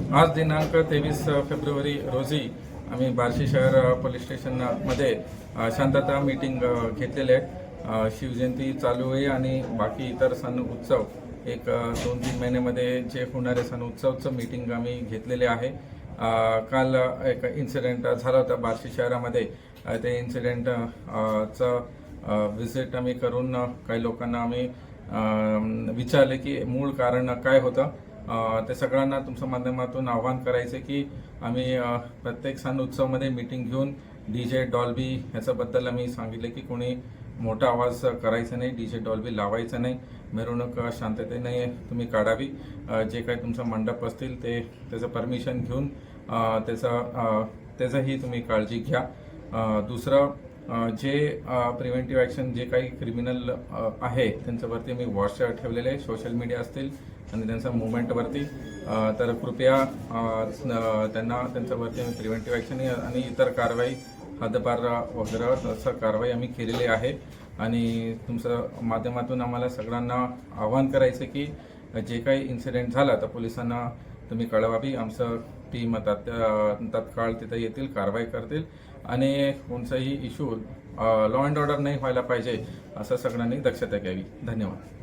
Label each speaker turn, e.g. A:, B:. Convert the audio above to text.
A: आज दिनांक 23 फेब्रुवारी रोजी आम्ही बार्शी शहर पोलीस स्टेशनमध्ये शांतता मीटिंग घेतलेले आहे। शिवजयंती चालू आहे आणि बाकी इतर सण उत्सव एक 2-3 महिन्यामध्ये जे होणारे सण उत्सवचं मीटिंग आम्ही घेतलेले आहे। काल एक इन्सिडेंट झाला होता बार्शी शहरामध्ये। ते इन्सिडेंट विजिट आम्ही करून काही लोकांना आम्ही विचारले की मूळ कारण काय होतं। ते सगळ्यांना तुमच्या माध्यमातून आवाहन करायचे की आम्ही प्रत्येक सण उत्सवमध्ये मीटिंग घेऊन डीजे डॉल्बी ह्याच्याबद्दल आम्ही सांगितले की कोणी मोठा आवाज करायचा नाही, डीजे डॉल्बी लावायचा नाही, मिरवणूक शांततेने तुम्ही काढावी। जे काही तुमचा मंडप असतील ते त्याचं परमिशन घेऊन त्याचाही तुम्ही काळजी घ्या। दुसरं जे प्रिव्हेंटिव्ह ॲक्शन जे काही क्रिमिनल आहे त्यांच्यावरती मी वॉच ठेवलेले आहे, सोशल मीडिया असतील आणि त्यांच्या मुवमेंटवरती। तर कृपया त्यांच्यावरती आम्ही प्रिव्हेंटिव्ह ॲक्शन आणि इतर कारवाई हद्दपार वगैरे तसं कारवाई आम्ही केलेली आहे। आणि तुमच्या माध्यमातून आम्हाला सगळ्यांना आवाहन करायचं की जे काही इन्सिडेंट झाला तर पोलिसांना तुम्ही कळवावी। आमचं टीम तत्काळ तिथे येतील, कारवाई करतील आणि कोणताही इश्यू लॉ अँड ऑर्डर नाही व्हायला पाहिजे असं सगळ्यांनी दक्षता घ्यावी। धन्यवाद।